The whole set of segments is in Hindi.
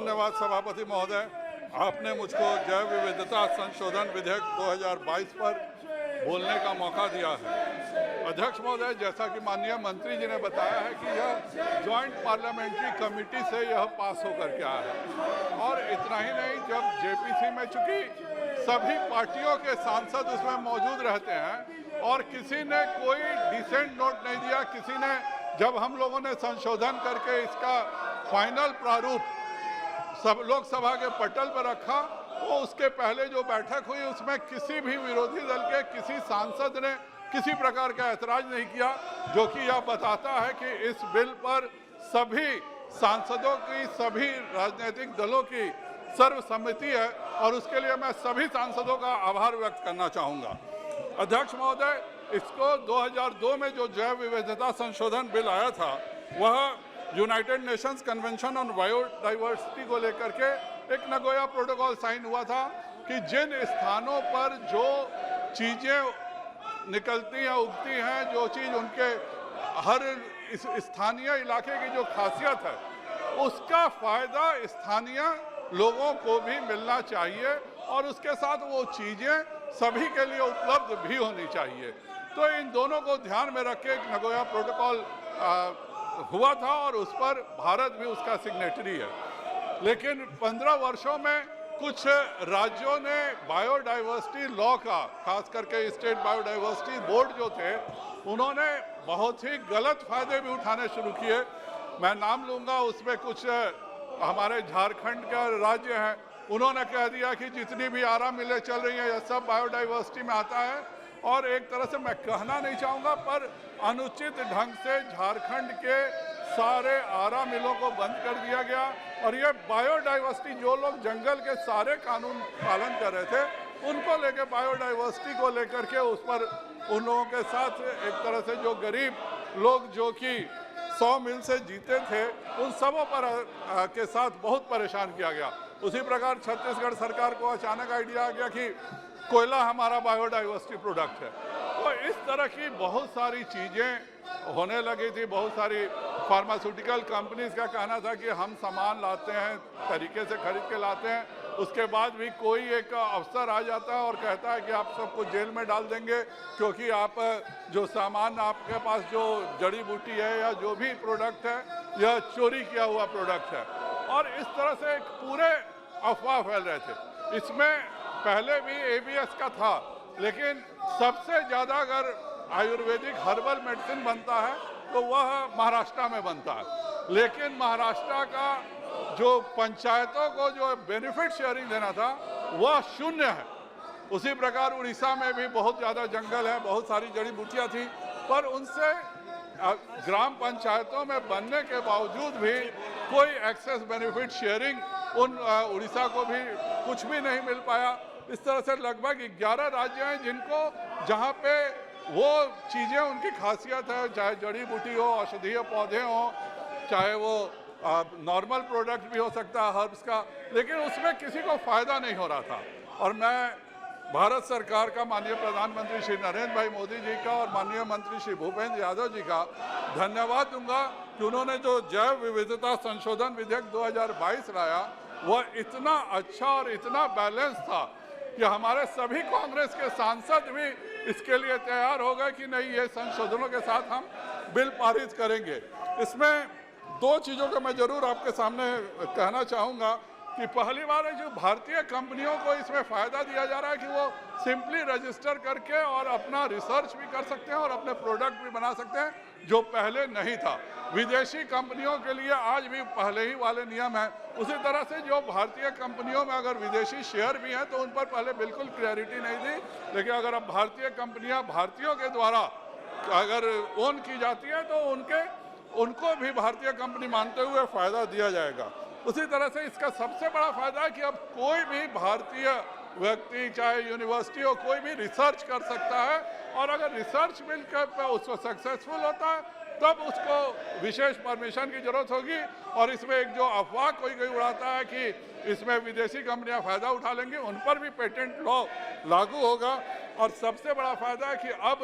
धन्यवाद सभापति महोदय। आपने मुझको जैव विविधता संशोधन विधेयक 2022 पर बोलने का मौका दिया है। अध्यक्ष महोदय, जैसा कि माननीय मंत्री जी ने बताया है कि यह जॉइंट पार्लियामेंट्री कमेटी से यह पास होकर के आया है और इतना ही नहीं, जब जेपीसी में चूंकि सभी पार्टियों के सांसद उसमें मौजूद रहते हैं और किसी ने कोई डिसेंट नोट नहीं दिया, किसी ने, जब हम लोगों ने संशोधन करके इसका फाइनल प्रारूप सब लोकसभा के पटल पर रखा, तो उसके पहले जो बैठक हुई उसमें किसी भी विरोधी दल के किसी सांसद ने किसी प्रकार का ऐतराज नहीं किया, जो कि यह बताता है कि इस बिल पर सभी सांसदों की, सभी राजनीतिक दलों की सर्वसम्मति है और उसके लिए मैं सभी सांसदों का आभार व्यक्त करना चाहूँगा। अध्यक्ष महोदय, इसको 2002 में जो जैव विविधता संशोधन बिल आया था, वह United Nations convention on biodiversity को लेकर के एक नगोया प्रोटोकॉल साइन हुआ था कि जिन स्थानों पर जो चीज़ें निकलती हैं, उगती हैं, जो चीज़ उनके हर इस स्थानीय इलाके की जो खासियत है, उसका फ़ायदा स्थानीय लोगों को भी मिलना चाहिए और उसके साथ वो चीज़ें सभी के लिए उपलब्ध भी होनी चाहिए। तो इन दोनों को ध्यान में रख के एक नगोया प्रोटोकॉल हुआ था और उस पर भारत भी उसका सिग्नेटरी है। लेकिन 15 वर्षों में कुछ राज्यों ने बायोडाइवर्सिटी लॉ का, खास करके स्टेट बायोडाइवर्सिटी बोर्ड जो थे, उन्होंने बहुत ही गलत फायदे भी उठाने शुरू किए। मैं नाम लूँगा, उसमें कुछ हमारे झारखंड का राज्य हैं, उन्होंने कह दिया कि जितनी भी आरा मिलें चल रही हैं, यह सब बायोडाइवर्सिटी में आता है। और एक तरह से मैं कहना नहीं चाहूँगा, पर अनुचित ढंग से झारखंड के सारे आरा मिलों को बंद कर दिया गया और ये बायोडाइवर्सिटी, जो लोग जंगल के सारे कानून पालन कर रहे थे, उनको लेके बायोडाइवर्सिटी को लेकर के उस पर उन लोगों के साथ एक तरह से जो गरीब लोग जो कि 100 मील से जीते थे, उन सबों पर के साथ बहुत परेशान किया गया। उसी प्रकार छत्तीसगढ़ सरकार को अचानक आइडिया आ गया कि कोयला हमारा बायोडाइवर्सिटी प्रोडक्ट है। तो इस तरह की बहुत सारी चीज़ें होने लगी थी। बहुत सारी फार्मास्यूटिकल कंपनीज का कहना था कि हम सामान लाते हैं, तरीके से खरीद के लाते हैं, उसके बाद भी कोई एक अफसर आ जाता है और कहता है कि आप सबको जेल में डाल देंगे क्योंकि आप जो सामान, आपके पास जो जड़ी बूटी है या जो भी प्रोडक्ट है, यह चोरी किया हुआ प्रोडक्ट है। और इस तरह से एक पूरे अफवाह फैल रहे थे। इसमें पहले भी ABS का था, लेकिन सबसे ज़्यादा अगर आयुर्वेदिक हर्बल मेडिसिन बनता है तो वह महाराष्ट्र में बनता है। लेकिन महाराष्ट्र का जो पंचायतों को जो बेनिफिट शेयरिंग देना था, वह 0 है। उसी प्रकार उड़ीसा में भी बहुत ज़्यादा जंगल है, बहुत सारी जड़ी बूटियाँ थी, पर उनसे ग्राम पंचायतों में बनने के बावजूद भी कोई एक्सेस बेनिफिट शेयरिंग उन उड़ीसा को भी कुछ भी नहीं मिल पाया। इस तरह से लगभग 11 राज्य हैं जिनको, जहाँ पे वो चीज़ें, उनकी खासियत है, चाहे जड़ी बूटी हो, औषधीय पौधे हों, चाहे वो नॉर्मल प्रोडक्ट भी हो सकता है हर्ब्स का, लेकिन उसमें किसी को फ़ायदा नहीं हो रहा था। और मैं भारत सरकार का, माननीय प्रधानमंत्री श्री नरेंद्र भाई मोदी जी का और माननीय मंत्री श्री भूपेंद्र यादव जी का धन्यवाद दूंगा कि उन्होंने जो जैव विविधता संशोधन विधेयक 2022 लाया, वह इतना अच्छा और इतना बैलेंस था कि हमारे सभी कांग्रेस के सांसद भी इसके लिए तैयार हो गए कि नहीं, ये संशोधनों के साथ हम बिल पारित करेंगे। इसमें 2 चीज़ों का मैं ज़रूर आपके सामने कहना चाहूँगा कि पहली बार है जो भारतीय कंपनियों को इसमें फ़ायदा दिया जा रहा है कि वो सिंपली रजिस्टर करके और अपना रिसर्च भी कर सकते हैं और अपने प्रोडक्ट भी बना सकते हैं, जो पहले नहीं था। विदेशी कंपनियों के लिए आज भी पहले ही वाले नियम हैं। उसी तरह से जो भारतीय कंपनियों में अगर विदेशी शेयर भी हैं तो उन पर पहले बिल्कुल क्लैरिटी नहीं थी, लेकिन अगर अब भारतीय कंपनियां भारतीयों के द्वारा अगर ओन की जाती है तो उनको भी भारतीय कंपनी मानते हुए फ़ायदा दिया जाएगा। उसी तरह से इसका सबसे बड़ा फ़ायदा है कि अब कोई भी भारतीय व्यक्ति, चाहे यूनिवर्सिटी हो, कोई भी रिसर्च कर सकता है और अगर रिसर्च मिलकर उसको सक्सेसफुल होता है तब उसको विशेष परमिशन की जरूरत होगी। और इसमें एक जो अफवाह कोई उड़ाता है कि इसमें विदेशी कंपनियां फ़ायदा उठा लेंगी, उन पर भी पेटेंट लॉ लागू होगा। और सबसे बड़ा फ़ायदा है कि अब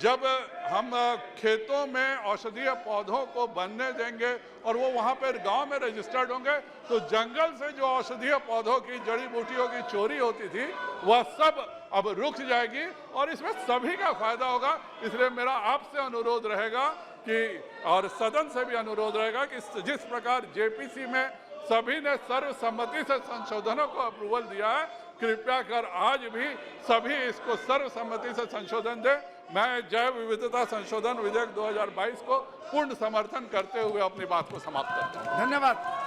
जब हम खेतों में औषधीय पौधों को बनने देंगे और वो वहाँ पर गांव में रजिस्टर्ड होंगे, तो जंगल से जो औषधीय पौधों की, जड़ी बूटियों की चोरी होती थी वह सब अब रुक जाएगी और इसमें सभी का फायदा होगा। इसलिए मेरा आपसे अनुरोध रहेगा कि, और सदन से भी अनुरोध रहेगा कि जिस प्रकार जेपीसी में सभी ने सर्वसम्मति से संशोधनों को अप्रूवल दिया है, कृपया कर आज भी सभी इसको सर्वसम्मति से संशोधन दें। मैं जैव विविधता संशोधन विधेयक 2022 को पूर्ण समर्थन करते हुए अपनी बात को समाप्त करता हूं। धन्यवाद।